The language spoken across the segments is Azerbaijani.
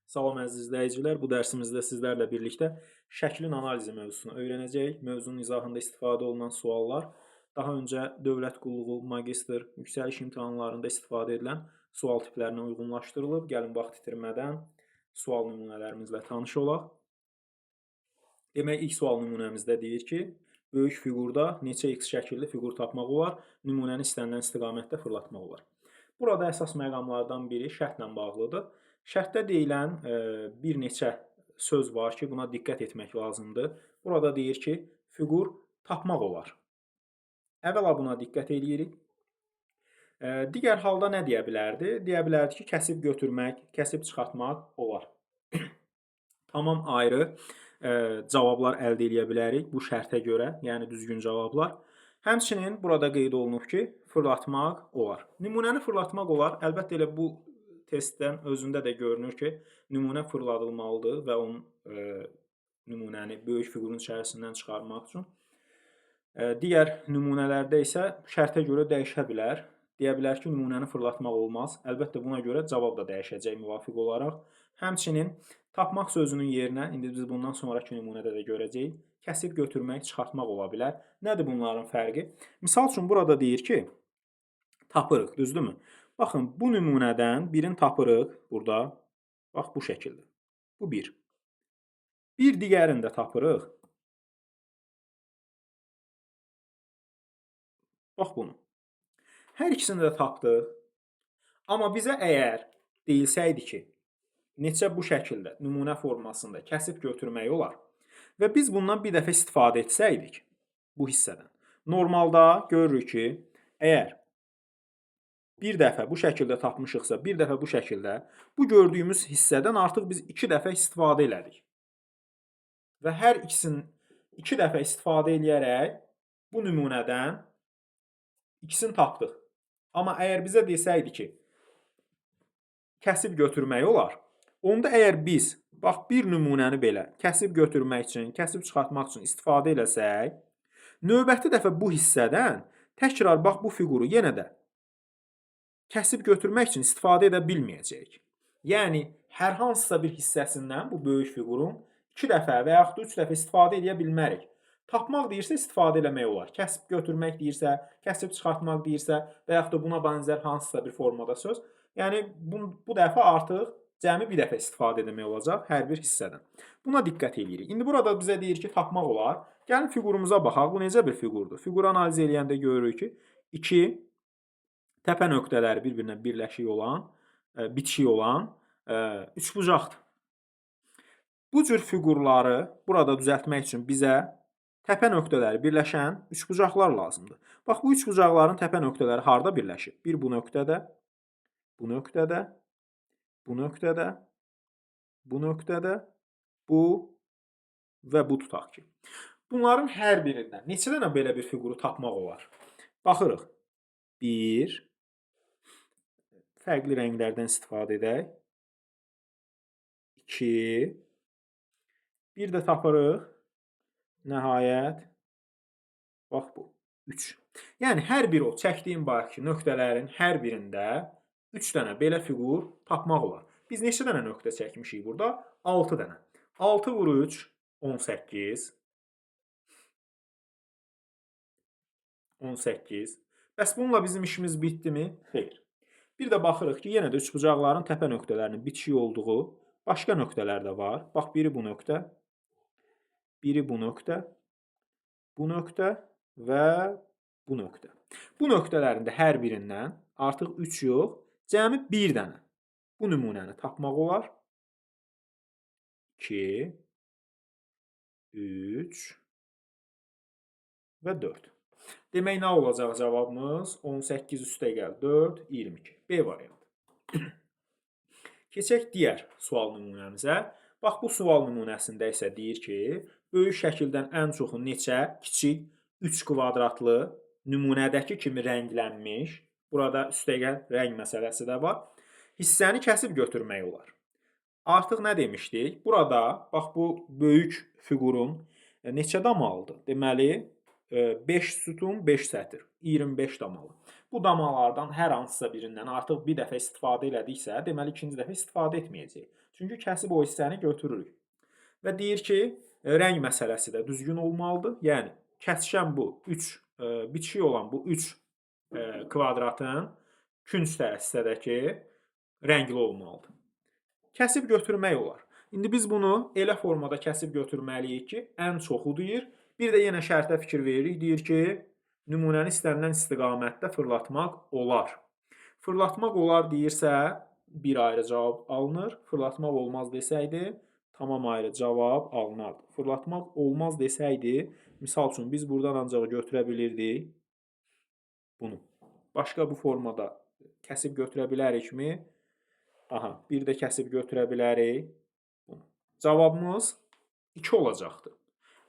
Salam əziz izləyicilər, bu dərsimizdə sizlərlə birlikdə şəklin analizi mövzusunu öyrənəcəyik. Mövzunun izahında istifadə olunan suallar daha öncə dövlət qulluğu, magistr, yüksəliş imtahanlarında istifadə edilən sual tiplərinə uyğunlaşdırılıb. Gəlin vaxt itirmədən sual nümunələrimizlə tanış olaq. Demək, ilk sual nümunəmizdə deyir ki, böyük fiqurda neçə x şəkilli fiqur tapmaq olar, nümunəni istənilən istiqamətdə fırlatmaq olar. Burada əsas məqamlardan biri şərtlə bağlıdır. Şərtdə deyilən bir neçə söz var ki, buna diqqət etmək lazımdır. Burada deyir ki, fiqur tapmaq olar. Əvvəla buna diqqət eləyirik. Digər halda nə deyə bilərdi? Deyə bilərdi ki, kəsib götürmək, kəsib çıxartmaq olar. Tamam ayrı cavablar əldə edə bilərik bu şərtə görə, yəni düzgün cavablar. Həmçinin burada qeyd olunub ki, fırlatmaq olar. Nümunəni fırlatmaq olar. Əlbəttə elə bu testdən özündə də görünür ki, nümunə fırladılmalıdır və onun nümunəni böyük fiqurun içərisindən çıxarmaq üçün. Digər nümunələrdə isə şərtə görə dəyişə bilər. Deyə bilər ki, nümunəni fırlatmaq olmaz. Əlbəttə buna görə cavab da dəyişəcək müvafiq olaraq. Həmçinin tapmaq sözünün yerinə, indi biz bundan sonraki nümunədə də görəcəyik, kəsib götürmək, çıxartmaq ola bilər. Nədir bunların fərqi? Misal üçün burada deyir ki, tapırıq, düzdürmü? Baxın, bu nümunədən birini tapırıq burada. Bax, bu şəkildə. Bu bir. Bir digərini də tapırıq. Bax bunu. Hər ikisini də tapdıq. Amma bizə əgər deyilsəydi ki, neçə bu şəkildə, nümunə formasında kəsib götürmək olar və biz bundan bir dəfə istifadə etsəydik bu hissədən. Normalda görürük ki, əgər bir dəfə bu şəkildə tapmışıqsa, bir dəfə bu şəkildə, bu gördüyümüz hissədən artıq biz 2 dəfə istifadə elədik. Və hər ikisini 2 dəfə istifadə eləyərək bu nümunədən ikisini tapdıq. Amma əgər bizə desəydi ki, kəsib götürmək olar, onda əgər biz, bax, bir nümunəni belə kəsib götürmək üçün, kəsib çıxartmaq üçün istifadə eləsək, növbəti dəfə bu hissədən təkrar bax bu fiquru yenə də kəsib götürmək üçün istifadə edə bilməyəcəyik. Yəni, hər hansısa bir hissəsindən bu böyük fiqurun 2 dəfə və yaxud da 3 dəfə istifadə edə bilmərik. Tapmaq deyirsə, istifadə eləmək olar. Kəsib götürmək deyirsə, kəsib çıxartmaq deyirsə və yaxud da buna bənzər hansısa bir formada söz. Yəni, bu dəfə artıq cəmi bir dəfə istifadə etmək olacaq hər bir hissədən. Buna diqqət eləyirik. İndi burada bizə deyir ki, tapmaq olar. Gəlin fiqurumuza baxaq. Bu necə bir fiqurdur? Fiquru analiz eləyəndə görürük ki, 2 təpə nöqtələri bir-birinə birləşik olan, bitişik olan üçbucaqdır. Bu cür fiqurları burada düzəltmək üçün bizə təpə nöqtələri birləşən üçbucaqlar lazımdır. Bax, bu üçbucaqların təpə nöqtələri harda birləşir? Bir bu nöqtədə, bu nöqtədə, bu nöqtədə, bu nöqtədə, bu və bu tutaq ki. Bunların hər birindən neçə dənə belə bir fiquru tapmaq olar? Baxırıq. 1, fərqli rənglərdən istifadə edək. 2, bir də tapırıq. Nəhayət, bax bu, 3. Yəni, hər bir o çəkdiyim bayaqki nöqtələrin hər birində 3 dənə belə fiqur tapmaq olar. Biz neçə dənə nöqtə çəkmişik burada? 6 dənə. 6 vur 3, 18. 18. Bəs bununla bizim işimiz bitdimi? Xeyr. Bir də baxırıq ki, yenə də üçbucaqların təpə nöqtələrinin bitişik olduğu başqa nöqtələr də var. Bax, biri bu nöqtə, biri bu nöqtə, bu nöqtə və bu nöqtə. Bu nöqtələrin də hər birindən artıq 3 yox, cəmi 1 dənə bu nümunəni tapmaq olar. 2, 3 və 4. Demək, nə olacaq cavabımız? 18 üstə gəl 4, 22. B variantı. Keçək digər sual nümunəmizə. Bax, bu sual nümunəsində isə deyir ki, böyük şəkildən ən çoxu neçə, kiçik, 3 kvadratlı, nümunədəki kimi rənglənmiş, burada üstəgəl rəng məsələsi də var, hissəni kəsib götürmək olar. Artıq nə demişdik? Burada, bax, bu böyük fiqurun neçə damalıdır? Deməli, 5 sütun, 5 sətr, 25 damalı. Bu damalardan hər hansısa birindən artıq bir dəfə istifadə elədiksə, deməli ikinci dəfə istifadə etməyəcəyik. Çünki kəsib o hissəni götürürük. Və deyir ki, rəng məsələsi də düzgün olmalıdır. Yəni kəsişən bu 3 bitişik olan bu 3 kvadratın künc hissədəki rəngli olmalıdır. Kəsib götürmək olar. İndi biz bunu elə formada kəsib götürməliyik ki, ən çoxu deyir. Bir də yenə şərtə fikir veririk. Deyir ki, nümunəni istənilən istiqamətdə fırlatmaq olar. Fırlatmaq olar deyirsə, bir ayrı cavab alınır. Fırlatmaq olmaz desəydi, tamam ayrı cavab alınardı. Fırlatmaq olmaz desəydi, misal üçün biz buradan ancaq götürə bilirdik bunu. Başqa bu formada kəsib götürə bilərikmi? Aha, bir də kəsib götürə bilərik bunu. Cavabımız 2 olacaqdır.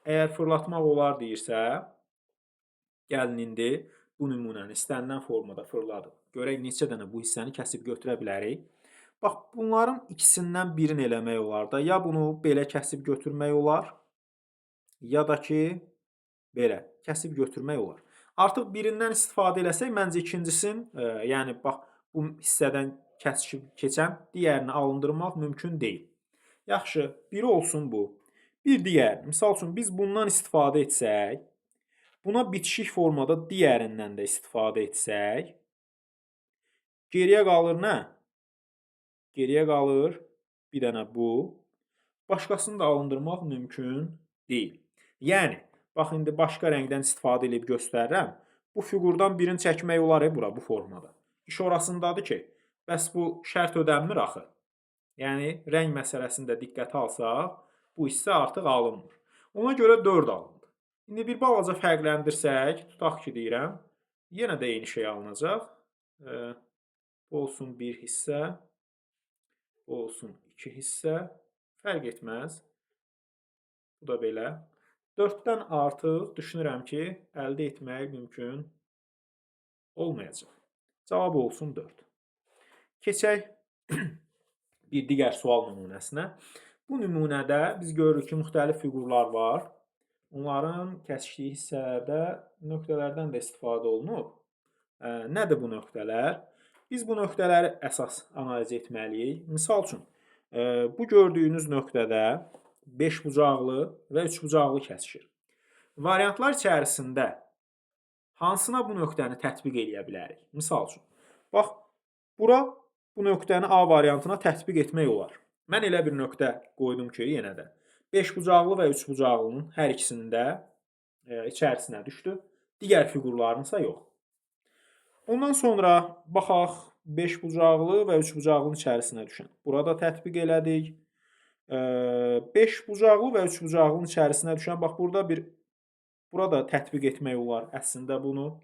Əgər fırlatmaq olar deyirsə, gəlin indi bu nümunəni istənilən formada fırladıq. Görək neçə dənə bu hissəni kəsib götürə bilərik. Bax, bunların ikisindən birini eləmək olar da. Ya bunu belə kəsib götürmək olar, ya da ki, belə kəsib götürmək olar. Artıq birindən istifadə eləsək, məncə ikincisin, yəni bax, bu hissədən kəsib keçən digərini alındırmaq mümkün deyil. Yaxşı, biri olsun bu. Bir digər, misal üçün biz bundan istifadə etsək, buna bitişik formada digərindən də istifadə etsək, geriyə qalır nə? Geriyə qalır bir dənə bu. Başqasını da alındırmaq mümkün deyil. Yəni, bax, indi başqa rəngdən istifadə edib göstərirəm. Bu fiqurdan birini çəkmək olar bura, bu formada. İş orasındadır ki, bəs bu şərt ödənmir axı. Yəni, rəng məsələsini də diqqətə alsaq, bu hissə artıq alınmır. Ona görə 4 alındı. İndi bir balaca fərqləndirsək, tutaq ki, deyirəm, yenə də eyni şey alınacaq. Bu olsun 1 hissə, bu olsun 2 hissə, fərq etməz. Bu da belə. 4-dən artıq düşünürəm ki, əldə etmək mümkün olmayacaq. Cavab olsun 4. Keçək bir digər sual nümunəsinə. Bu nümunədə biz görürük ki, müxtəlif fiqurlar var. Onların kəsişdiyi hissələrdə nöqtələrdən də istifadə olunub. Nədir bu nöqtələr? Biz bu nöqtələri əsas analiz etməliyik. Misal üçün, bu gördüyünüz nöqtədə 5 bucaqlı və 3 bucaqlı kəsişir. Variantlar içərisində hansına bu nöqtəni tətbiq edə bilərik? Misal üçün, bax, bura bu nöqtəni A variantına tətbiq etmək olar. Mən elə bir nöqtə qoydum ki, yenə də 5 bucaqlı və 3 bucaqlının hər ikisinin də içərisinə düşdü. Digər fiqurlarınsa yox. Ondan sonra baxaq 5 bucaqlı və 3 bucaqlının içərisinə düşən. Burada tətbiq elədik. 5 bucaqlı və 3 bucaqlının içərisinə düşən, bax burada tətbiq etmək olar əslində bunu.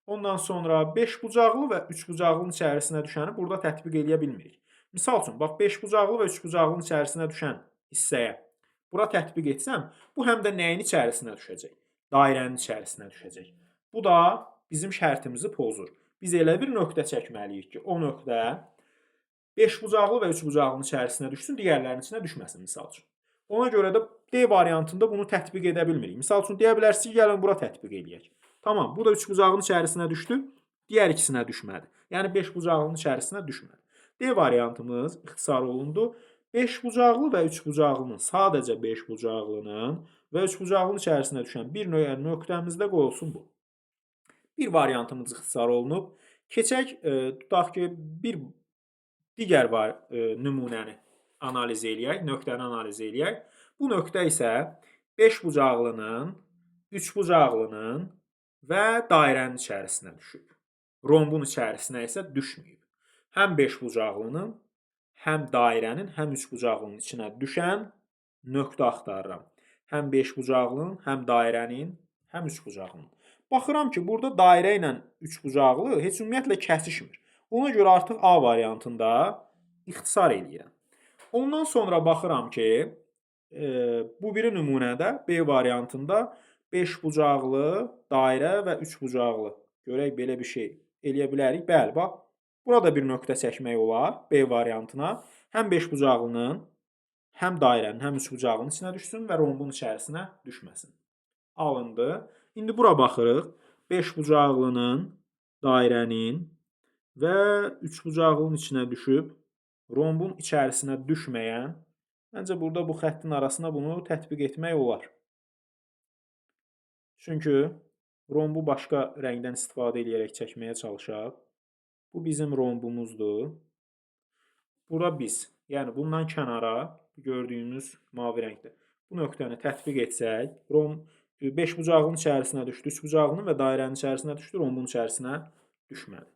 Ondan sonra 5 bucaqlı və 3 bucaqlının içərisinə düşəni burada tətbiq edə bilmirik. Misal üçün, bax 5 bucaqlı və 3 bucaqlının içərisinə düşən hissəyə bura tətbiq etsəm, bu həm də nəyin içərisinə düşəcək? Dairənin içərisinə düşəcək. Bu da bizim şərtimizi pozur. Biz elə bir nöqtə çəkməliyik ki, o nöqtə 5 bucaqlı və 3 bucaqlının içərisinə düşsün, digərlərinin içinə düşməsin misal üçün. Ona görə də D variantında bunu tətbiq edə bilmirik. Misal üçün deyə bilərsiniz ki, gəlin bura tətbiq eləyək. Tamam, bu da 3 bucaqlının içərisinə düşdü, digər ikisinə düşmədi. Yəni 5 bucaqlının içərisinə düşmədi. D variantımız ixtisar olundu. 5 bucaqlı və 3 bucaqlının, sadəcə 5 bucaqlının və 3 bucaqlının içərisinə düşən bir nöqtəmizdə qoyulsun bu. Bir variantımız ixtisar olunub. Keçək, tutaq ki, bir digər nümunəni analiz eləyək, nöqtəni analiz eləyək. Bu nöqtə isə 5 bucaqlının, 3 bucaqlının və dairənin içərisinə düşüb. Rombun içərisinə isə düşməyib. Həm 5 bucaqlının, həm dairənin, həm 3 bucaqlının içinə düşən nöqtə axtarıram. Həm 5 bucaqlının, həm dairənin, həm 3 bucaqlının. Baxıram ki, burada dairə ilə 3 bucaqlı heç ümumiyyətlə kəsişmir. Ona görə artıq A variantında ixtisar eləyirəm. Ondan sonra baxıram ki, bu biri nümunədə B variantında 5 bucaqlı, dairə və 3 bucaqlı. Görək belə bir şey eləyə bilərik. Bəli, bax. Burada bir nöqtə çəkmək olar B variantına. Həm 5 bucaqlının, həm dairənin, həm 3 bucaqlının içinə düşsün və rombun içərisinə düşməsin. Alındı. İndi bura baxırıq. 5 bucaqlının, dairənin və 3 bucaqlının içinə düşüb rombun içərisinə düşməyən, məncə burada bu xəttin arasına bunu tətbiq etmək olar. Çünki rombu başqa rəngdən istifadə edərək çəkməyə çalışaq. Bu bizim rombumuzdur. Bura biz, yəni bundan kənara gördüyünüz mavi rəngdə bu nöqtəni tətbiq etsək, 5 bucaqlının içərisinə düşdü, 3 bucaqlının və dairənin içərisinə düşdü, rombun içərisinə düşmədi.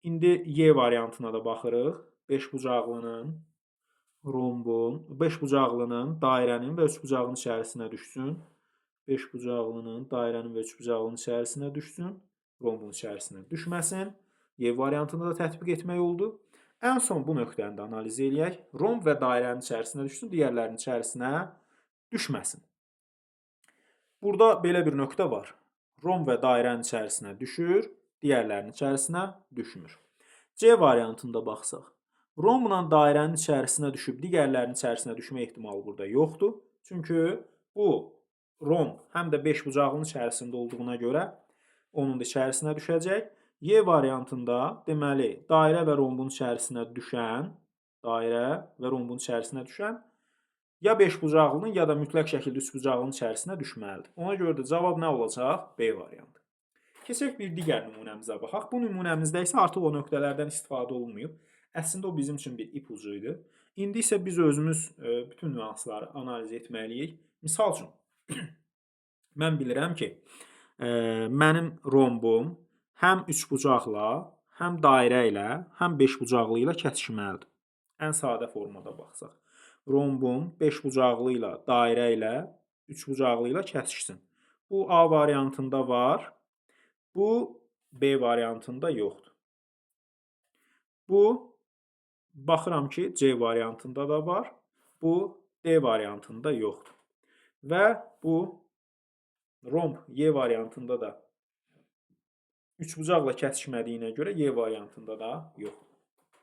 İndi Y variantına da baxırıq. 5 bucaqlının, rombun, 5 bucaqlının, dairənin və 3 bucaqlının içərisinə düşsün. 5 bucaqlının, dairənin və 3 bucaqlının içərisinə düşsün, rombun içərisinə düşməsin. Y variantında da tətbiq etmək oldu. Ən son bu nöqtəni də analiz eləyək. Romb və dairənin içərisinə düşsün, digərlərinin içərisinə düşməsin. Burada belə bir nöqtə var. Romb və dairənin içərisinə düşür, digərlərinin içərisinə düşmür. C variantında baxsaq, rombla dairənin içərisinə düşüb, digərlərinin içərisinə düşmə ehtimalı burada yoxdur. Çünki bu romb həm də 5 bucaqlının içərisində olduğuna görə onun da içərisinə düşəcək. Y variantında deməli dairə və rombun içərisinə düşən, ya 5 bucaqlının ya da mütləq şəkildə 3 bucaqlının içərisinə düşməlidir. Ona görə də cavab nə olacaq? B variantı. Keçək bir digər nümunəmizə baxaq. Bu nümunəmizdə isə artıq o nöqtələrdən istifadə olunmayıb. Əslində o bizim üçün bir ipucu idi. İndi isə biz özümüz bütün nüansları analiz etməliyik. Misal üçün, mən bilirəm ki, mənim rombum həm 3 bucaqla, həm dairə ilə, həm 5 bucaqlı ilə kəsişməlidir. Ən sadə formada baxsaq. Rombum 5 bucaqlı ilə, dairə ilə, 3 bucaqlı ilə kəsişsin. Bu A variantında var. Bu B variantında yoxdur. Bu baxıram ki, C variantında da var. Bu D variantında yoxdur. Və bu romb Y variantında da 3 bucaqla kəsişmədiyinə görə Y variantında da yoxdur.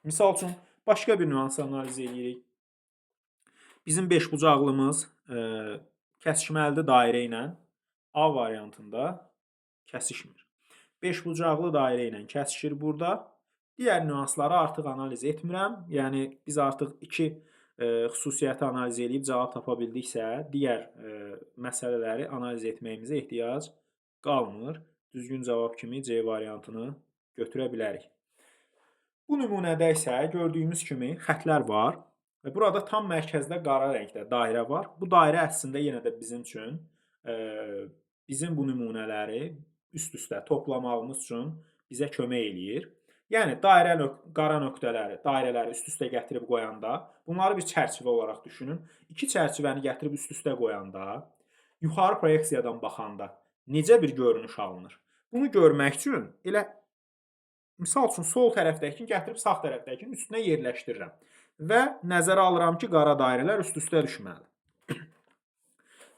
Misal üçün, başqa bir nüansı analiz edirik. Bizim 5 bucaqlımız kəsişməlidir dairə ilə. A variantında kəsişmir. 5 bucaqlı dairə ilə kəsişir burada. Digər nüansları artıq analiz etmirəm. Yəni, biz artıq iki xüsusiyyəti analiz edib cavab tapa bildiksə, digər məsələləri analiz etməyimizə ehtiyac qalmır. Düzgün cavab kimi C variantını götürə bilərik. Bu nümunədə isə gördüyümüz kimi xətlər var və burada tam mərkəzdə qara rəngdə dairə var. Bu dairə əslində yenə də bizim üçün bizim bu nümunələri üst-üstə toplamağımız üçün bizə kömək eləyir. Yəni, qara nöqtələri, dairələri üst-üstə gətirib qoyanda, bunları bir çərçivə olaraq düşünün. İki çərçivəni gətirib üst-üstə qoyanda, yuxarı proyeksiyadan baxanda necə bir görünüş alınır? Bunu görmək üçün elə misal üçün sol tərəfdəkini gətirib sağ tərəfdəkinin üstünə yerləşdirirəm və nəzərə alıram ki, qara dairələr üst-üstə düşməlidir.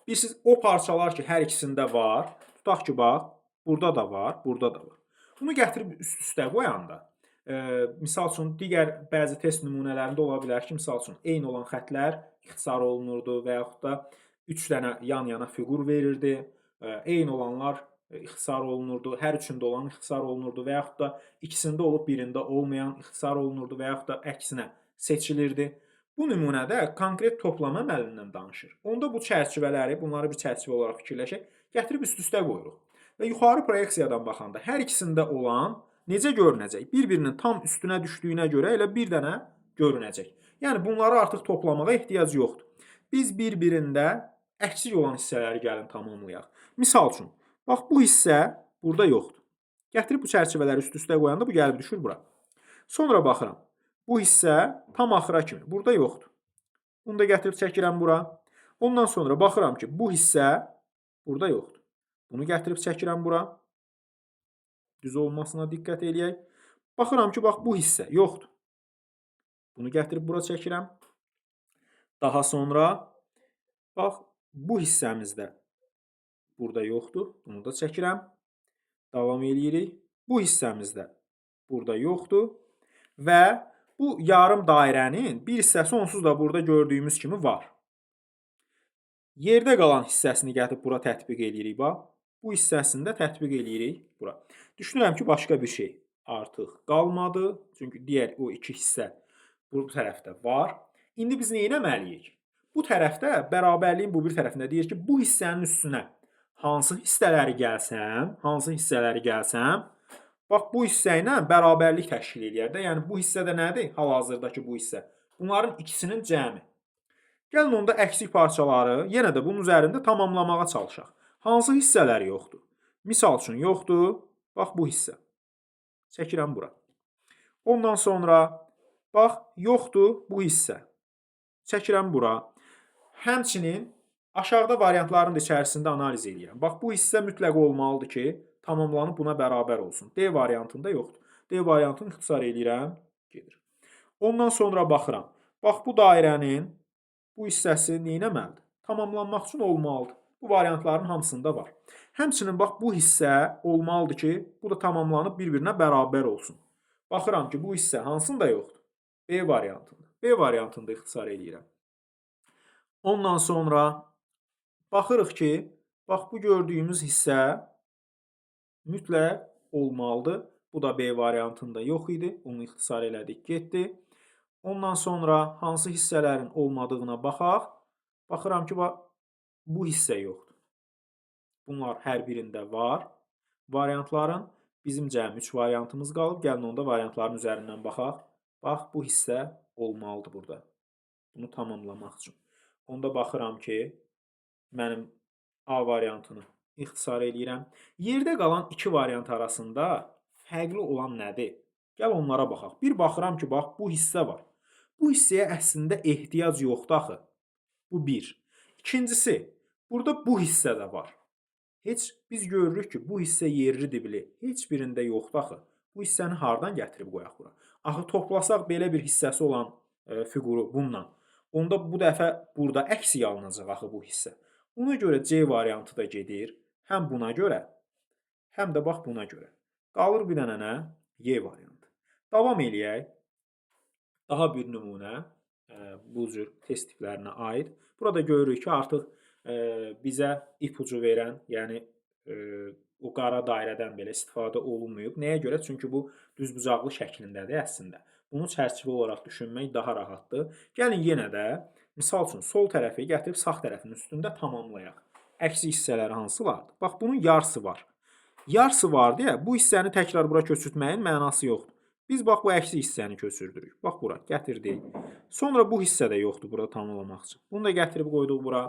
Bilirsiniz, o parçalar ki, hər ikisində var, tutaq ki, bax, burada da var, burada da var. Bunu gətirib üst-üstə qoyanda, misal üçün, digər bəzi test nümunələrində ola bilər ki, misal üçün, eyni olan xətlər ixtisar olunurdu və yaxud da 3 dənə yan-yana fiqur verirdi, eyni olanlar ixtisar olunurdu, hər üçündə olan ixtisar olunurdu və yaxud da ikisində olub birində olmayan ixtisar olunurdu və yaxud da əksinə seçilirdi. Bu nümunədə konkret toplama əməlindən danışır. Onda bu çərçivələri, bunları bir çərçivə olaraq fikirləşək, gətirib üst-üstə qoyuruq. Və yuxarı proyeksiyadan baxanda hər ikisində olan necə görünəcək? Bir-birinin tam üstünə düşdüyünə görə elə bir dənə görünəcək. Yəni, bunları artıq toplamağa ehtiyac yoxdur. Biz bir-birində əksik olan hissələri gəlin tamamlayaq. Misal üçün, bax, bu hissə burada yoxdur. Gətirib bu çərçivələri üst-üstə qoyanda bu gəlib düşür bura. Sonra baxıram, bu hissə tam axıra kimi burada yoxdur. Bunu da gətirib çəkirəm bura. Ondan sonra baxıram ki, bu hissə burada yoxdur. Bunu gətirib çəkirəm bura. Düz olmasına diqqət eləyək. Baxıram ki, bax, bu hissə yoxdur. Bunu gətirib bura çəkirəm. Daha sonra, bax, bu hissəmizdə burada yoxdur. Bunu da çəkirəm. Davam eləyirik. Bu hissəmizdə burada yoxdur. Və bu yarım dairənin bir hissəsi onsuz da burada gördüyümüz kimi var. Yerdə qalan hissəsini gətirib bura tətbiq eləyirik, bax. Bu hissəsini də tətbiq eləyirik bura. Düşünürəm ki, başqa bir şey artıq qalmadı. Çünki digər o iki hissə bu tərəfdə var. İndi biz nə etməliyik? Bu tərəfdə bərabərliyin bu bir tərəfində deyir ki, bu hissənin üstünə hansı hissələri gəlsəm, bax bu hissə ilə bərabərlik təşkil eləyər də. Yəni bu hissə də nədir? Hal-hazırdakı bu hissə. Bunların ikisinin cəmi. Gəlin onda əksik parçaları yenə də bunun üzərində tamamlamağa çalışaq. Hansı hissələr yoxdur? Misal üçün yoxdur. Bax bu hissə. Çəkirəm bura. Ondan sonra bax yoxdur bu hissə. Çəkirəm bura. Həmçinin aşağıda variantların da içərisində analiz edirəm. Bax bu hissə mütləq olmalıdır ki, tamamlanıb buna bərabər olsun. D variantında yoxdur. D variantını ixtisar eləyirəm, gedir. Ondan sonra baxıram. Bax bu dairənin bu hissəsi neynəməlidir? Tamamlanmaq üçün olmalıdır. Bu variantların hamısında var. Həmçinin bax bu hissə olmalıdır ki, bu da tamamlanıb bir-birinə bərabər olsun. Baxıram ki, bu hissə hansında yoxdur? B variantında. B variantında ixtisar eləyirəm. Ondan sonra baxırıq ki, bax bu gördüyümüz hissə mütləq olmalıdır. Bu da B variantında yox idi. Onu ixtisar elədik, getdi. Ondan sonra hansı hissələrin olmadığına baxaq. Baxıram ki, bu hissə yoxdur. Bunlar hər birində var. Variantların bizim cəmi 3 variantımız qalıb. Gəlin onda variantların üzərindən baxaq. Bax, bu hissə olmalıdır burada. Bunu tamamlamaq üçün. Onda baxıram ki, mənim A variantını ixtisar eləyirəm. Yerdə qalan iki variant arasında fərqli olan nədir? Gəl onlara baxaq. Bir baxıram ki, bax, bu hissə var. Bu hissəyə əslində ehtiyac yoxdur axı. Bu bir. İkincisi, burada bu hissə də var. Biz görürük ki, bu hissə yerli dibli. Heç birində yoxdur axı. Bu hissəni hardan gətirib qoyaq bura? Axı toplasaq belə bir hissəsi olan fiquru bununla. Onda bu dəfə burada əksi alınacaq axı bu hissə. Ona görə C variantı da gedir. Həm buna görə, həm də bax buna görə. Qalır bir dənə nə? Y variantı. Davam eləyək. Daha bir nümunə bu cür test tiplərinə aid. Burada görürük ki, artıq bizə ipucu verən, yəni o qara dairədən belə istifadə olunmayıb. Nəyə görə? Çünki bu düzbucaqlı şəklindədir əslində. Bunu çərçivə olaraq düşünmək daha rahatdır. Gəlin yenə də misal üçün sol tərəfi gətirib sağ tərəfin üstündə tamamlayaq. Əksik hissələri hansılardır? Bax bunun yarısı var. Yarısı var deyə bu hissəni təkrar bura köçürtməyin mənası yoxdur. Biz bax bu əksik hissəni köçürdürük. Bax bura gətirdik. Sonra bu hissə də yoxdur burada tamamlamaq üçün. Bunu da gətirib qoyduq bura.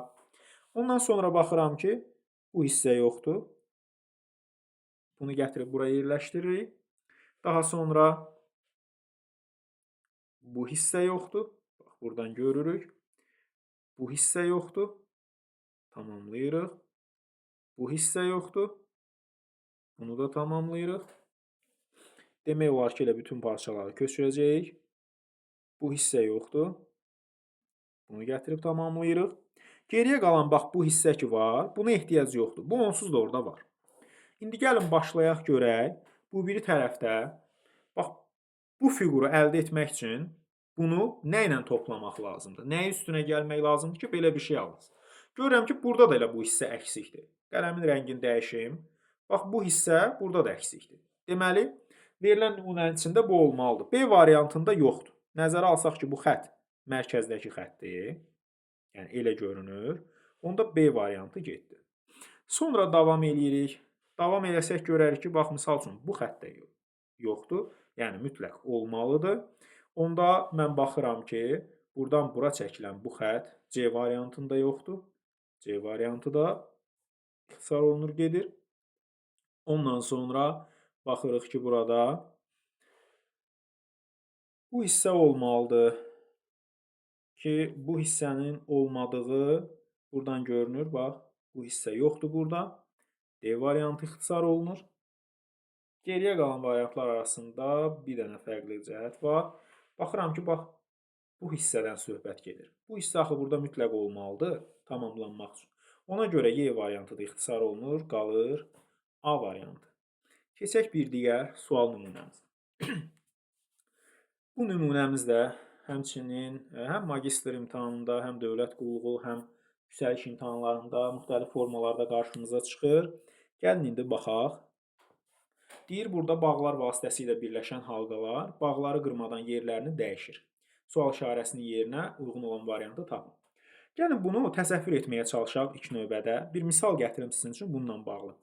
Ondan sonra baxıram ki, bu hissə yoxdur. Bunu gətirib bura yerləşdiririk. Daha sonra bu hissə yoxdur. Bax buradan görürük. Bu hissə yoxdur. Tamamlayırıq. Bu hissə yoxdur. Bunu da tamamlayırıq. Demək olar ki, elə bütün parçaları köçürəcəyik. Bu hissə yoxdur. Bunu gətirib tamamlayırıq. Geriyə qalan bax bu hissə ki var, buna ehtiyac yoxdur. Bu onsuz da orada var. İndi gəlin başlayaq görək. Bu biri tərəfdə bax bu fiquru əldə etmək üçün bunu nə ilə toplamaq lazımdır? Nəyin üstünə gəlmək lazımdır ki, belə bir şey alınsın? Görürəm ki, burada da elə bu hissə əksikdir. Qələmin rəngini dəyişim. Bax bu hissə burada da əksikdir. Deməli, verilən nümunənin içində bu olmalıdır. B variantında yoxdur. Nəzərə alsaq ki, bu xətt mərkəzdəki xəttdir. Yəni elə görünür. Onda B variantı getdi. Sonra davam eləyirik. Davam eləsək görərik ki, bax misal üçün bu xəttdə yoxdur. Yəni mütləq olmalıdır. Onda mən baxıram ki, buradan bura çəkilən bu xətt C variantında yoxdur. C variantı da ixtisar olunur, gedir. Ondan sonra baxırıq ki, burada bu hissə olmalıdır ki, bu hissənin olmadığı buradan görünür. Bax, bu hissə yoxdur burada. D variantı ixtisar olunur. Geriyə qalan variantlar arasında bir dənə fərqli cəhət var. Baxıram ki, bax, bu hissədən söhbət gedir. Bu hissə axı burada mütləq olmalıdır tamamlanmaq üçün. Ona görə Y variantı da ixtisar olunur, qalır A variantı. Keçək bir digər sual nümunəmizə. Bu nümunəmiz də həmçinin həm magistr imtahanında, həm dövlət qulluğu, həm yüksəliş imtahanlarında müxtəlif formalarda qarşımıza çıxır. Gəlin indi baxaq. Deyir, burada bağlar vasitəsilə birləşən halqalar bağları qırmadan yerlərini dəyişir. Sual işarəsinin yerinə uyğun olan variantı tapın. Gəlin bunu təsəvvür etməyə çalışaq ilk növbədə. Bir misal gətirim sizin üçün bununla bağlı.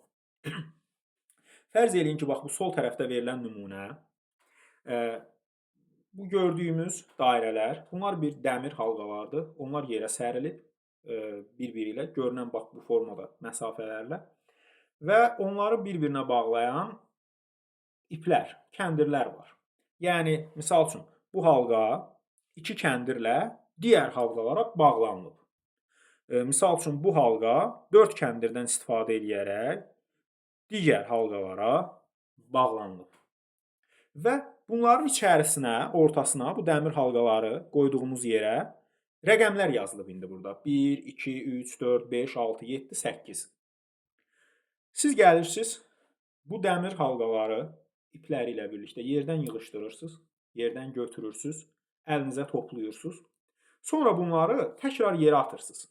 Fərz eləyin ki, bax bu sol tərəfdə verilən nümunə, bu gördüyümüz dairələr, bunlar bir dəmir halqalardır. Onlar yerə sərilib bir-biri ilə, görünən bax bu formada məsafələrlə və onları bir-birinə bağlayan iplər, kəndirlər var. Yəni, misal üçün, bu halqa iki kəndirlə digər halqalara bağlanılıb. Misal üçün, bu halqa 4 kəndirdən istifadə edərək digər halqalara bağlanılıb. Və bunların içərisinə, ortasına bu dəmir halqaları qoyduğumuz yerə rəqəmlər yazılıb indi burada. 1, 2, 3, 4, 5, 6, 7, 8. Siz gəlirsiniz, bu dəmir halqaları ipləri ilə birlikdə yerdən yığışdırırsınız, yerdən götürürsünüz, əlinizə toplayırsınız. Sonra bunları təkrar yerə atırsınız.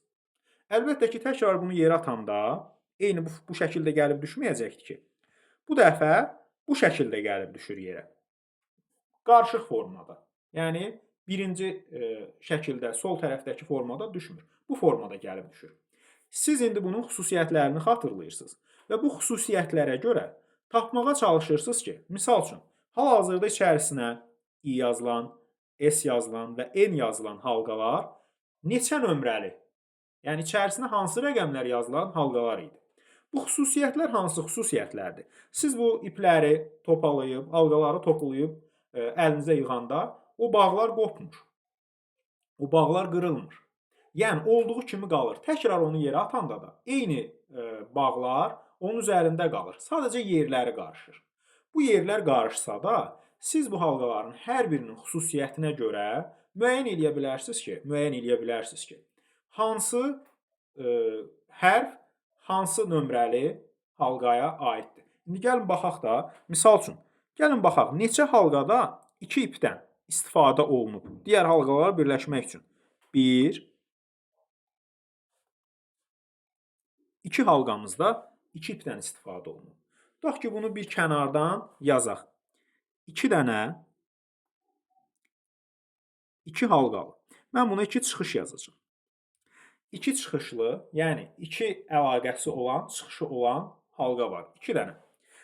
Əlbəttə ki, təkrar bunu yerə atanda eyni bu şəkildə gəlib düşməyəcəkdir ki. Bu dəfə bu şəkildə gəlib düşür yerə. Qarışıq formada. Yəni, birinci şəkildə sol tərəfdəki formada düşmür. Bu formada gəlib düşür. Siz indi bunun xüsusiyyətlərini xatırlayırsınız və bu xüsusiyyətlərə görə tapmağa çalışırsınız ki, misal üçün, hal-hazırda içərisinə I yazılan, S yazılan və N yazılan halqalar neçə nömrəli? Yəni, içərisinə hansı rəqəmlər yazılan halqalar idi? Bu xüsusiyyətlər hansı xüsusiyyətlərdir? Siz bu ipləri topalayıb, halqaları toplayıb əlinizə yığanda o bağlar qopmur. O bağlar qırılmır. Yəni, olduğu kimi qalır. Təkrar onu yerə atanda da eyni bağlar onun üzərində qalır. Sadəcə yerləri qarışır. Bu yerlər qarışsa da, siz bu halqaların hər birinin xüsusiyyətinə görə müəyyən eləyə bilərsiniz ki, hansı hərf hansı nömrəli halqaya aiddir. İndi gəlin baxaq da, misal üçün, gəlin baxaq, neçə halqada 2 ipdən istifadə olunub digər halqalara birləşmək üçün. 1, 2 halqamızda 2 ipdən istifadə olunub. Tutaq ki, bunu bir kənardan yazaq. 2 dənə 2 halqalı. Mən buna 2 çıxış yazacağam. 2 çıxışlı, yəni 2 əlaqəsi olan, çıxışı olan halqa var. 2 dənə.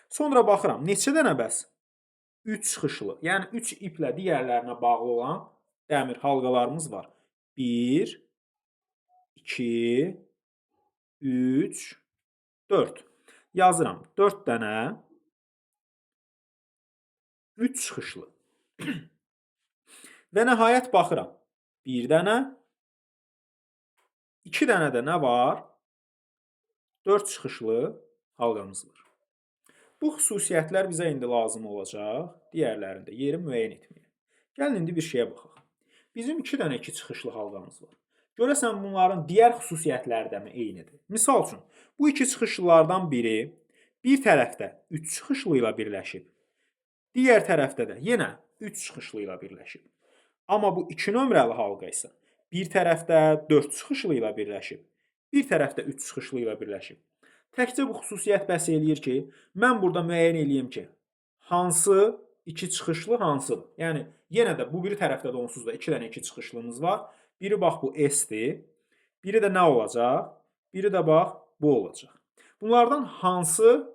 Sonra baxıram, neçə dənə bəs? 3 çıxışlı, yəni 3 iplə digərlərinə bağlı olan dəmir halqalarımız var. 1, 2, 3, 4. Yazıram, 4 dənə 3 çıxışlı. Və nəhayət baxıram, 1 dənə 2 dənə də nə var? 4 çıxışlı halqamız var. Bu xüsusiyyətlər bizə indi lazım olacaq, digərlərində yeri müəyyən etməyə. Gəlin indi bir şeyə baxaq. Bizim 2 dənə 2 çıxışlı halqamız var. Görəsən bunların digər xüsusiyyətləri də mi eynidir? Misal üçün, bu 2 çıxışlılardan biri bir tərəfdə 3 çıxışlı ilə birləşib, digər tərəfdə də yenə 3 çıxışlı ilə birləşib. Amma bu 2 nömrəli halqa isə bir tərəfdə 4 çıxışlı ilə birləşib, bir tərəfdə 3 çıxışlı ilə birləşib. Təkcə bu xüsusiyyət bəs eləyir ki, mən burada müəyyən eləyim ki, hansı 2 çıxışlı hansıdır. Yəni, yenə də bu biri tərəfdə də onsuz da 2 dənə 2 çıxışlımız var. Biri bax bu S-dir, biri də nə olacaq? Biri də bax bu olacaq. Bunlardan hansı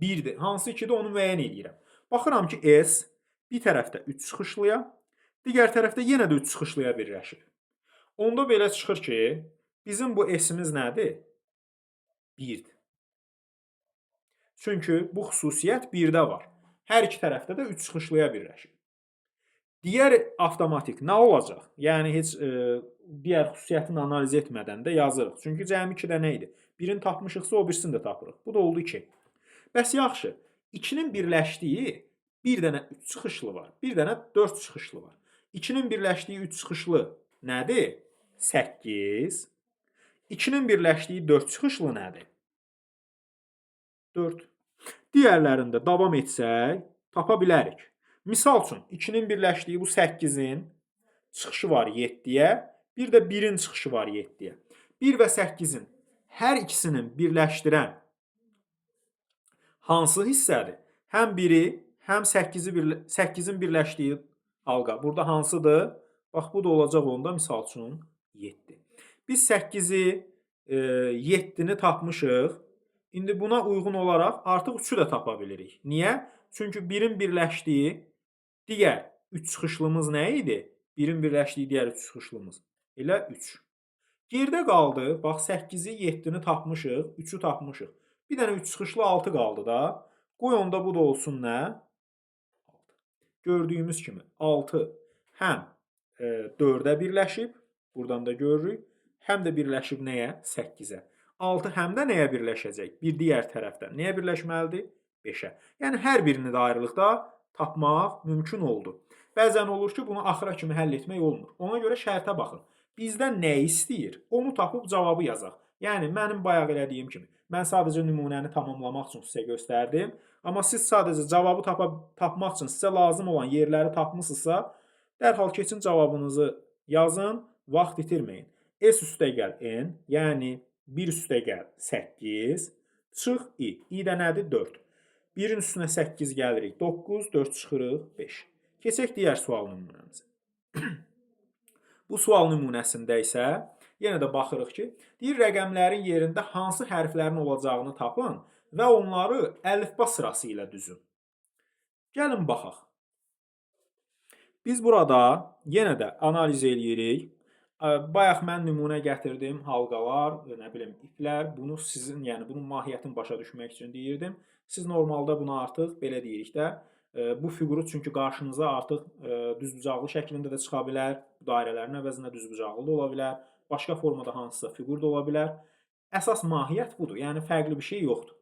1-dir, hansı 2-dir onu müəyyən eləyirəm. Baxıram ki, S bir tərəfdə 3 çıxışlıya, digər tərəfdə yenə də 3 çıxışlıya birləşir. Onda belə çıxır ki, bizim bu S-imiz nədir? 1-dir. Çünki bu xüsusiyyət 1-də var. Hər iki tərəfdə də 3 çıxışlıya birləşir. Digər avtomatik nə olacaq? Yəni, heç digər xüsusiyyətini analiz etmədən də yazırıq. Çünki cəmi 2 dənə idi. Birini tapmışıqsa, o birisini də tapırıq. Bu da oldu 2. Bəs yaxşı, 2-nin birləşdiyi bir dənə 3 çıxışlı var, bir dənə 4 çıxışlı var. 2-nin birləşdiyi 3 çıxışlı nədir? 8. 2-nin birləşdiyi 4 çıxışlı nədir? 4. Digərlərində davam etsək, tapa bilərik. Misal üçün, 2-nin birləşdiyi bu 8-in çıxışı var 7-yə, bir də 1-in çıxışı var 7-yə. 1 və 8-in hər ikisinin birləşdirən hansı hissədir? Həm 1-i, həm 8-in birləşdiyi halqa. Burada hansıdır? Bax, bu da olacaq onda misal üçün 7. Biz 8-i, 7-ni tapmışıq. İndi buna uyğun olaraq artıq 3-ü də tapa bilirik. Niyə? Çünki 1-in birləşdiyi digər 3 çıxışlımız nə idi? 1-in birləşdiyi digər 3 çıxışlımız. Elə 3. Geridə qaldı. Bax, 8-i, 7-ni tapmışıq, 3-ü tapmışıq. Bir dənə 3 çıxışlı 6 qaldı da. Qoy onda bu da olsun nə? Gördüyümüz kimi 6 həm 4-ə birləşib, buradan da görürük, həm də birləşib nəyə? 8-ə. 6 həm də nəyə birləşəcək? Bir digər tərəfdən. Nəyə birləşməlidir? 5-ə. Yəni hər birini də ayrılıqda tapmaq mümkün oldu. Bəzən olur ki, bunu axıra kimi həll etmək olmur. Ona görə şərtə baxın. Bizdən nə istəyir? Onu tapıb cavabı yazaq. Yəni mənim bayaq elədiyim kimi. Mən sadəcə nümunəni tamamlamaq üçün sizə göstərdim. Amma siz sadəcə cavabı tapmaq üçün sizə lazım olan yerləri tapmısınızsa, dərhal keçin cavabınızı yazın, vaxt itirməyin. S üstə gəl n, yəni 1 üstə gəl 8, çıx i. i də nədir? 4. 1-in üstünə 8 gəlirik 9, 4 çıxırıq 5. Keçək digər sual nümunəmizə. Bu sual nümunəsində isə yenə də baxırıq ki, deyir rəqəmlərin yerində hansı hərflərin olacağını tapın və onları əlifba sırası ilə düzün. Gəlin baxaq. Biz burada yenə də analiz eləyirik. Bayaq mən nümunə gətirdim, halqalar, nə bilim, iplər. Bunu sizin, yəni bunun mahiyyətini başa düşmək üçün deyirdim. Siz normalda buna artıq belə deyirik də, bu fiquru çünki qarşınıza artıq düzbucaqlı şəklində də çıxa bilər, dairələrin əvəzində düzbucaqlı da ola bilər, başqa formada hansısa fiqur da ola bilər. Əsas mahiyyət budur, yəni fərqli bir şey yoxdur.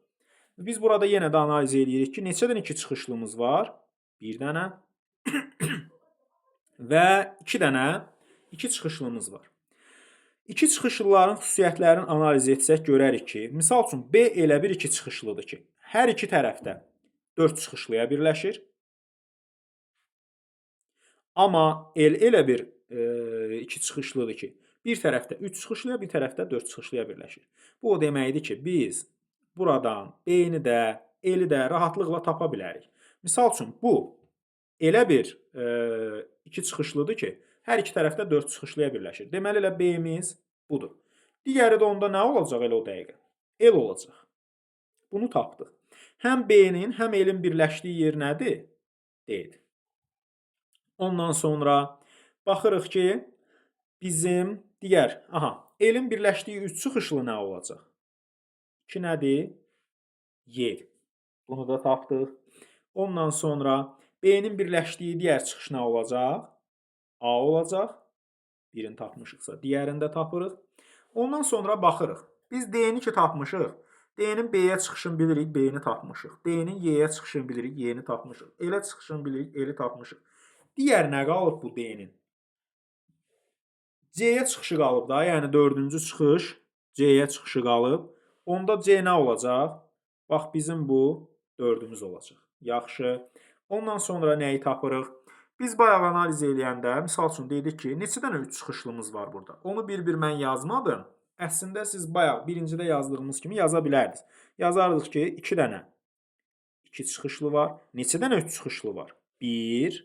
Biz burada yenə də analiz edirik ki, neçə dənə 2 çıxışlımız var? 1 dənə və 2 dənə 2 çıxışlımız var. 2 çıxışlıların xüsusiyyətlərini analiz etsək görərik ki, misal üçün B elə bir 2 çıxışlıdır ki, hər iki tərəfdə 4 çıxışlıya birləşir. Amma L elə bir 2 çıxışlıdır ki, bir tərəfdə 3 çıxışlıya, bir tərəfdə 4 çıxışlıya birləşir. Bu o deməkdir ki, biz buradan B-ni də, L-i də rahatlıqla tapa bilərik. Misal üçün, bu elə bir 2 çıxışlıdır ki, hər iki tərəfdə 4 çıxışlıya birləşir. Deməli, elə B-miz budur. Digəri də onda nə olacaq elə o dəqiqə? L olacaq. Bunu tapdıq. Həm B-nin, həm L-in birləşdiyi yer nədir? D-dir. Ondan sonra baxırıq ki, bizim digər, L-in birləşdiyi 3 çıxışlı nə olacaq? 2 nədir? Y. Bunu da tapdıq. Ondan sonra B-nin birləşdiyi digər çıxış nə olacaq? A olacaq. Birini tapmışıqsa, digərini də tapırıq. Ondan sonra baxırıq. Biz D-ni ki tapmışıq. D-nin B-yə çıxışını bilirik, B-ni tapmışıq. D-nin Y-yə çıxışını bilirik, Y-ni tapmışıq. L-ə çıxışını bilirik, L-i tapmışıq. Digər nə qalıb bu D-nin? C-yə çıxışı qalıb da, yəni 4-cü çıxış C-yə çıxışı qalıb. Onda C nə olacaq? Bax, bizim bu 4-ümüz olacaq. Yaxşı. Ondan sonra nəyi tapırıq? Biz bayaq analiz eləyəndə, misal üçün dedik ki, neçə dənə 3 çıxışlımız var burada? Onu bir-bir mən yazmadım. Əslində siz bayaq birincidə yazdığımız kimi yaza bilərdiniz. Yazardıq ki, 2 dənə 2 çıxışlı var. Neçə dənə 3 çıxışlı var? 1,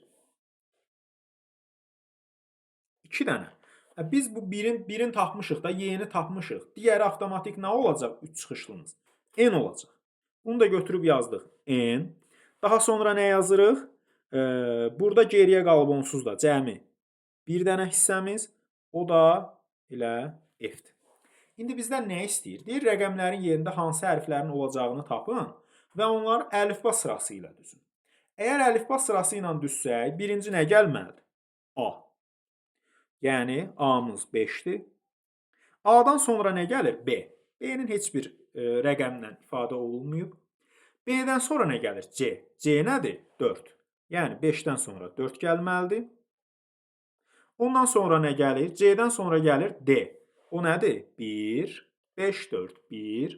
2 dənə. Biz bu birin tapmışıq da, Y-ni tapmışıq. Digəri avtomatik nə olacaq? 3 çıxışlımız. N olacaq. Bunu da götürüb yazdıq. N. Daha sonra nə yazırıq? Burada geriyə qalıb onsuz da cəmi bir dənə hissəmiz, o da elə F-dir. İndi bizdən nə istəyir? Deyir, rəqəmlərin yerində hansı hərflərin olacağını tapın və onları əlifba sırası ilə düzün. Əgər əlifba sırası ilə düzsək, birinci nə gəlməlidir? A. Yəni, A-mız 5-dir. A-dan sonra nə gəlir? B. B-nin heç bir rəqəmlə ifadə olunmayıb. B-dən sonra nə gəlir? C. C nədir? 4. Yəni 5-dən sonra 4 gəlməlidir. Ondan sonra nə gəlir? C-dən sonra gəlir D. O nədir? 1, 5, 4, 1.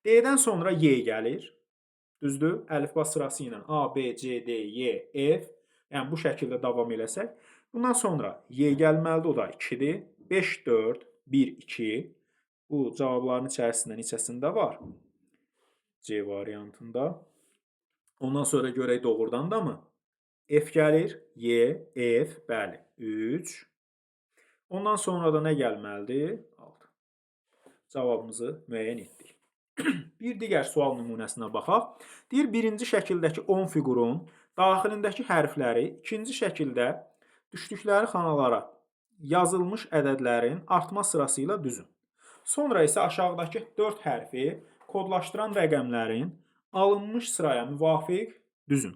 D-dən sonra Y gəlir. Düzdür? Əlifba sırası ilə A, B, C, D, Y, F. Yəni bu şəkildə davam eləsək. Bundan sonra Y gəlməlidir. O da 2-dir. 5, 4, 1, 2. Bu cavabların içərisində neçəsində var? C variantında. Ondan sonra görək doğrudan da mı? F gəlir, Y, F, bəli, 3. Ondan sonra da nə gəlməlidir? 6. Cavabımızı müəyyən etdik. Bir digər sual nümunəsinə baxaq. Deyir, birinci şəkildəki 10 fiqurun daxilindəki hərfləri ikinci şəkildə düşdükləri xanalara yazılmış ədədlərin artma sırası ilə düzün. Sonra isə aşağıdakı 4 hərfi kodlaşdıran rəqəmlərin alınmış sıraya müvafiq düzün.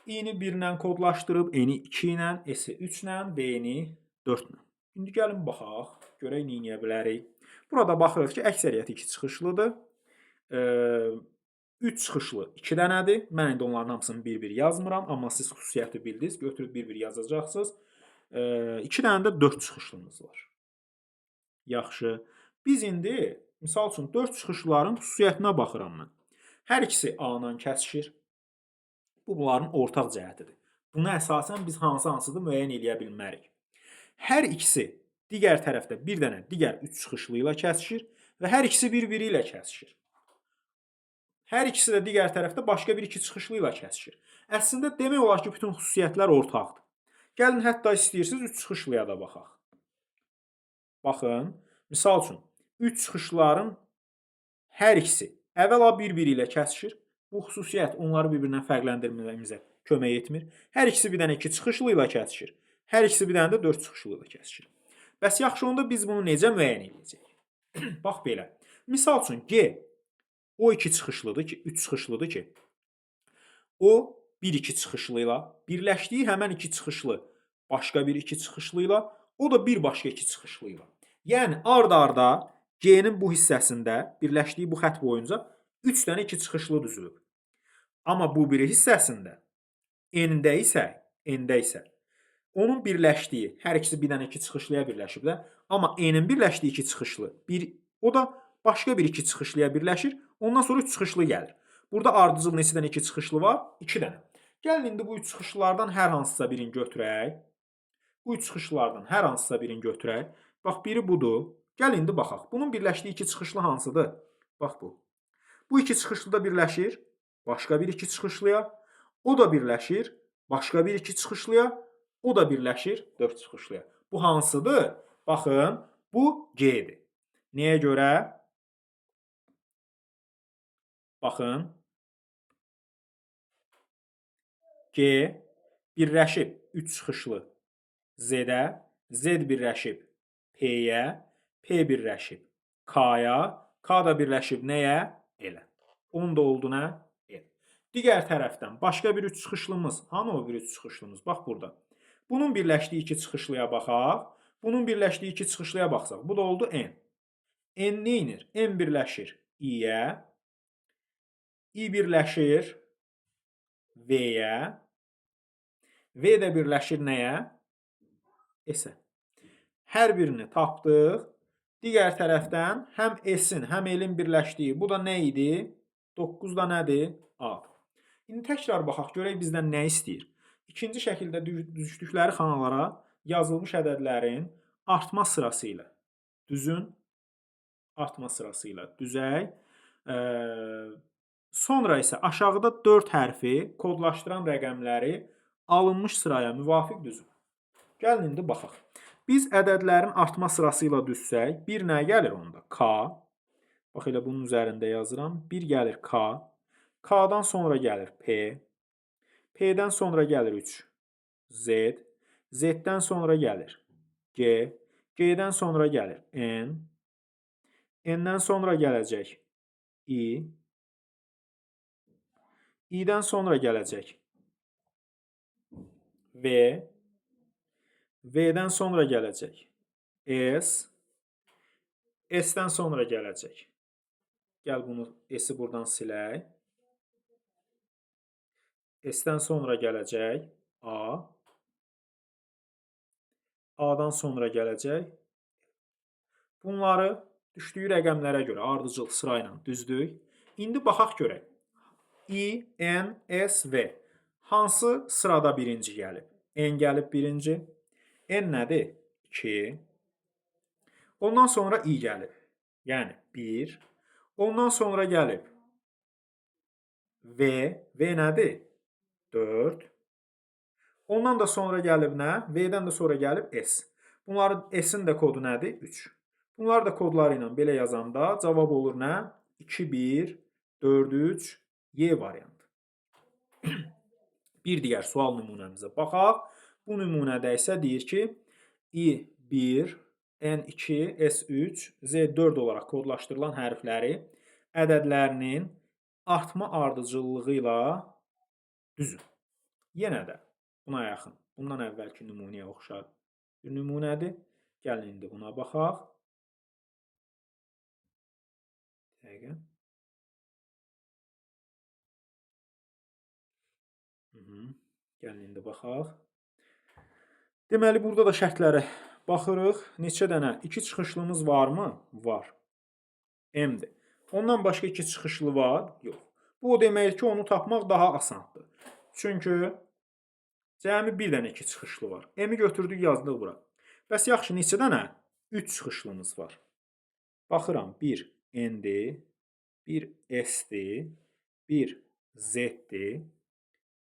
I-ni 1 ilə kodlaşdırıb, N-i 2 ilə, S-i 3 ilə, B-ni 4 ilə. İndi gəlin baxaq, görək nə edə bilərik. Burada baxırıq ki, əksəriyyəti 2 çıxışlıdır. 3 çıxışlı 2 dənədir. Mən indi onların hamısını bir-bir yazmıram, amma siz xüsusiyyəti bildiniz, götürüb bir-bir yazacaqsınız. 2 dənə də 4 çıxışlımız var. Yaxşı. Biz indi, misal üçün, 4 çıxışların xüsusiyyətinə baxıram mən. Hər ikisi A-la kəsişir. Bu, bunların ortaq cəhətidir. Buna əsasən biz hansı-hansıdır müəyyən edə bilmərik. Hər ikisi digər tərəfdə bir dənə digər 3 çıxışlı ilə kəsişir və hər ikisi bir-biri ilə kəsişir. Hər ikisi də digər tərəfdə başqa bir 2 çıxışlı ilə kəsişir. Əslində demək olar ki, bütün xüsusiyyətlər ortaqdır. Gəlin hətta istəyirsiniz 3 çıxışlıya da baxaq. Baxın, misal üçün 3 çıxışların hər ikisi əvvəla bir-biri ilə kəsişir. Bu xüsusiyyət onları bir-birindən fərqləndirməyimizə kömək etmir. Hər ikisi bir dənə 2 çıxışlı ilə kəsişir. Hər ikisi bir dənə də 4 çıxışlı ilə kəsişir. Bəs yaxşı, onda biz bunu necə müəyyən edəcəyik? Bax belə. Misal üçün G o 2 çıxışlıdır ki, 3 çıxışlıdır ki, o 1-2 çıxışlı ilə birləşdiyi həmən 2 çıxışlı başqa bir 2 çıxışlı ilə, o da bir başqa 2 çıxışlı ilə. Yəni ard-arda G-nin bu hissəsində birləşdiyi bu xətt boyunca 3 dənə 2 çıxışlı düzülüb. Amma bu biri hissəsində N-də isə onun birləşdiyi, hər ikisi bir dənə 2 çıxışlıya birləşib də, amma N-in birləşdiyi 2 çıxışlı, o da başqa bir 2 çıxışlıya birləşir, ondan sonra 3 çıxışlı gəlir. Burada ardıcıl neçə dənə 2 çıxışlı var? 2 dənə. Gəlin indi bu 3 çıxışlılardan hər hansısa birini götürək. Bu 3 çıxışlılardan hər hansısa birini götürək. Bax, biri budur. Gəl indi baxaq. Bunun birləşdiyi 2 çıxışlı hansıdır? Bax bu. Bu 2 çıxışlı da birləşir başqa bir 2 çıxışlıya. O da birləşir başqa bir 2 çıxışlıya. O da birləşir 4 çıxışlıya. Bu hansıdır? Baxın, bu G-dir. Nəyə görə? Baxın. G birləşib 3 çıxışlı Z-də, Z birləşib P-yə, P birləşib K-ya, K da birləşib nəyə? L-ə. Onun da oldu nə? L. Digər tərəfdən başqa bir 3 çıxışlımız. Hanı o bir 3 çıxışlımız? Bax burada. Bunun birləşdiyi 2 çıxışlıya baxaq. Bunun birləşdiyi 2 çıxışlıya baxsaq. Bu da oldu N. N neynir? N birləşir I-yə, I birləşir V-yə, V də birləşir nəyə? S-ə. Hər birini tapdıq. Digər tərəfdən həm S-in, həm L-in birləşdiyi, bu da nə idi? 9 da nədir? A-dır. İndi təkrar baxaq, görək bizdən nə istəyir? İkinci şəkildə düşdükləri xanalara yazılmış ədədlərin artma sırası ilə düzün. Artma sırası ilə düzək. Sonra isə aşağıda 4 hərfi kodlaşdıran rəqəmləri alınmış sıraya müvafiq düzün. Gəlin indi baxaq. Biz ədədlərin artma sırası ilə düzsək, 1 nə gəlir onda? K. Bax, elə bunun üzərində yazıram. 1 gəlir K. K-dan sonra gəlir P. P-dən sonra gəlir 3. Z. Z-dən sonra gəlir G. G-dən sonra gəlir N. N-dən sonra gələcək I. I-dən sonra gələcək V. V-dən sonra gələcək S. S-dən sonra gələcək. Gəl bunu S-i buradan silək. S-dən sonra gələcək A. A-dan sonra gələcək. Bunları düşdüyü rəqəmlərə görə ardıcıl sıra ilə düzdük. İndi baxaq görək. I, N, S, V. Hansı sırada birinci gəlib? N gəlib birinci. N nədir? 2. Ondan sonra I gəlib. Yəni 1. Ondan sonra gəlib V. V nədir? 4. Ondan da sonra gəlib nə? V-dən də sonra gəlib S. Bunların S-in də kodu nədir? 3. Bunları da kodları ilə belə yazanda cavab olur nə? 2, 1, 4, 3, Y variantı. Bir digər sual nümunəmizə baxaq. Bu nümunədə isə deyir ki, I1, N2, S3, Z4 olaraq kodlaşdırılan hərfləri ədədlərinin artma ardıcıllığı ilə düzün. Yenə də buna yaxın, bundan əvvəlki nümunəyə oxşar bir nümunədir. Gəlin indi buna baxaq. Dəqiqə. Gəlin indi baxaq. Deməli, burada da şərtlərə baxırıq. Neçə dənə? 2 çıxışlımız varmı? Var. M-dir. Ondan başqa 2 çıxışlı var? Yox. Bu o deməkdir ki, onu tapmaq daha asandır. Çünki cəmi bir dənə 2 çıxışlı var. M-i götürdük, yazdıq bura. Bəs yaxşı, neçə dənə? 3 çıxışlımız var. Baxıram, 1 N-dir, 1 S-dir, 1 Z-dir,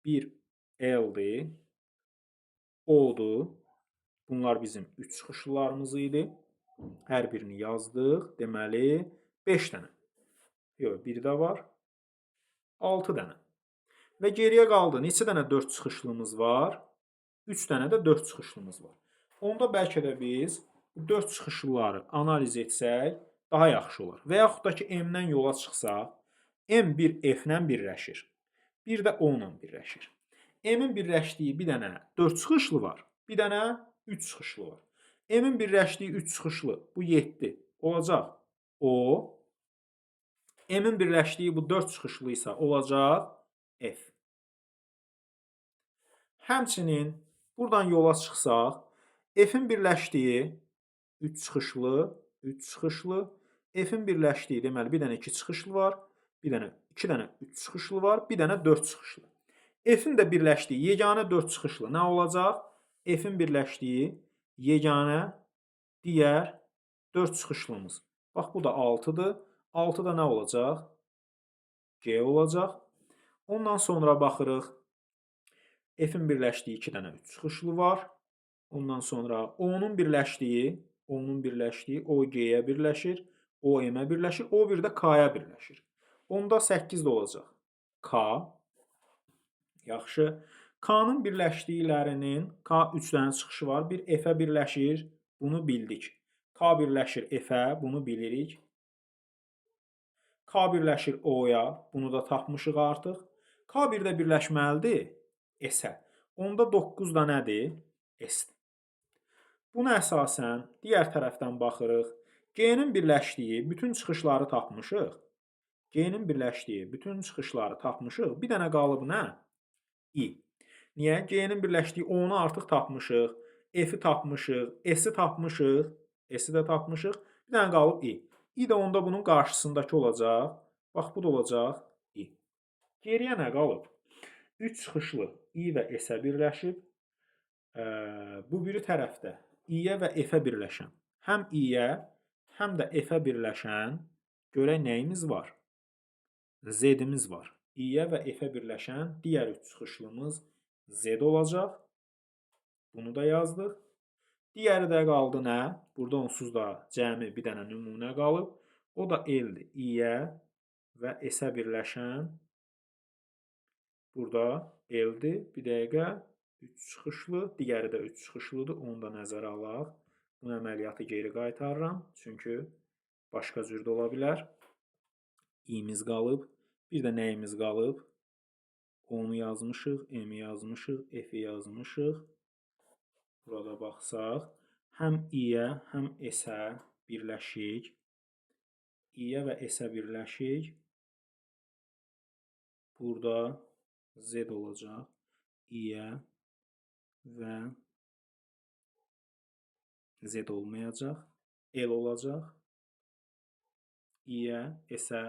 1 L-dir, O-dur. Bunlar bizim 3 çıxışlılarımız idi. Hər birini yazdıq. Deməli, 5 dənə. Yox, bir də var. 6 dənə. Və geriyə qaldı. Neçə dənə 4 çıxışlımız var? 3 dənə də 4 çıxışlımız var. Onda bəlkə də biz bu 4 çıxışlıları analiz etsək daha yaxşı olar. Və yaxud da ki, M-dən yola çıxsaq, M bir F-lə birləşir. Bir də O-la birləşir. M-in birləşdiyi bir dənə 4 çıxışlı var. Bir dənə 3 çıxışlı var. M-in birləşdiyi 3 çıxışlı bu 7 olacaq O. M-in birləşdiyi bu 4 çıxışlı isə olacaq F. Həmçinin buradan yola çıxsaq, F-in birləşdiyi 3 çıxışlı, 3 çıxışlı, F-in birləşdiyi deməli bir dənə 2 çıxışlı var, bir dənə 2 dənə 3 çıxışlı var, bir dənə 4 çıxışlı. F-in də birləşdiyi yeganə 4 çıxışlı nə olacaq? F-in birləşdiyi yeganə digər 4 çıxışlımız. Bax, bu da 6-dır. 6 da nə olacaq? G olacaq. Ondan sonra baxırıq. F-in birləşdiyi 2 dənə 3 çıxışlı var. Ondan sonra O-nun birləşdiyi O G-yə birləşir, O M-ə birləşir, O bir də K-ya birləşir. Onda 8 də olacaq. K. Yaxşı. K-nın birləşdiklərinin K 3 dənə çıxışı var. Bir F-ə birləşir. Bunu bildik. K birləşir F-ə. Bunu bilirik. K birləşir O-ya. Bunu da tapmışıq artıq. K bir də birləşməlidir S-ə. Onda 9 da nədir? S-dir. Buna əsasən digər tərəfdən baxırıq. G-nin birləşdiyi bütün çıxışları tapmışıq. G-nin birləşdiyi bütün çıxışları tapmışıq. Bir dənə qalıb nə? I. Niyə? G-nin birləşdiyi O-nu artıq tapmışıq. F-i tapmışıq. S-i tapmışıq. S-i də tapmışıq. Bir dənə qalıb I. I də onda bunun qarşısındakı olacaq. Bax, bu da olacaq I. Geriyə nə qalıb? 3 çıxışlı I və S-ə birləşib. Bu biri tərəfdə I-yə və F-ə birləşən. Həm I-yə, həm də F-ə birləşən görək nəyimiz var? Z-imiz var. I-yə və F-ə birləşən digər 3 çıxışlımız Z olacaq. Bunu da yazdıq. Digəri də qaldı nə? Burada onsuz da cəmi bir dənə nümunə qalıb. O da L-dir. I-yə və S-ə birləşən burada L-dir. Bir dəqiqə 3 çıxışlı, digəri də 3 çıxışlıdır. Onu da nəzərə alaq. Bu əməliyyatı geri qaytarıram. Çünki başqa cür də ola bilər. I-miz qalıb. Bir də nəyimiz qalıb? O-nu yazmışıq, M-i yazmışıq, F-i yazmışıq. Burada baxsaq, həm I-yə, həm S-ə birləşik. I-yə və S-ə birləşik. Burada Z olacaq. I-yə və Z olmayacaq. L olacaq. I-yə, S-ə.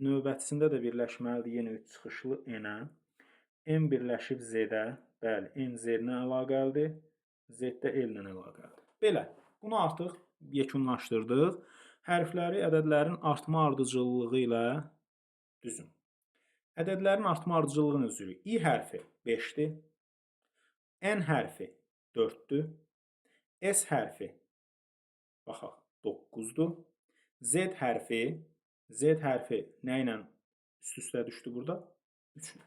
Növbətisində də birləşməlidir yenə 3 çıxışlı N-ə. M birləşib Z-ə. Bəli, N Z-nə əlaqəlidir. Z də L-lə əlaqəlidir. Belə, bunu artıq yekunlaşdırdıq. Hərfləri ədədlərin artma ardıcıllığı ilə düzün. Ədədlərin artma ardıcıllığını üzrü. İ hərfi 5-dir. N hərfi 4-dür. S hərfi baxaq 9-dur. Z hərfi nə ilə üst-üstə düşdü burada? 3 ilə.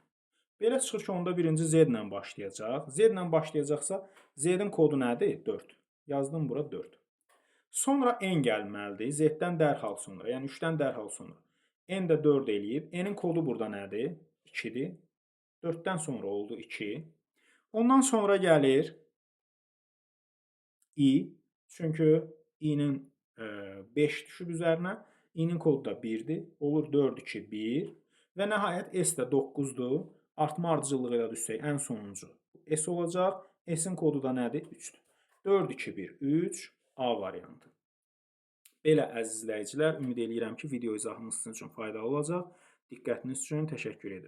Belə çıxır ki, onda birinci Z ilə başlayacaq. Z ilə başlayacaqsa, Z-in kodu nədir? 4. Yazdım bura 4. Sonra N gəlməlidir. Z-dən dərhal sonra, yəni 3-dən dərhal sonra. N də 4 eləyib. N-in kodu burada nədir? 2-dir. 4-dən sonra oldu 2. Ondan sonra gəlir I. Çünki I-nin 5 düşüb üzərinə. I-nin kodu da 1-dir. Olur 4, 2, 1. Və nəhayət S də 9-dur. Artma ardıcıllığı ilə düşsək, ən sonuncu S olacaq. S-in kodu da nədir? 3-dür. 4, 2, 1, 3. A variantı. Belə əziz izləyicilər, ümid edirəm ki, video izahımız sizin üçün faydalı olacaq. Diqqətiniz üçün təşəkkür edirəm.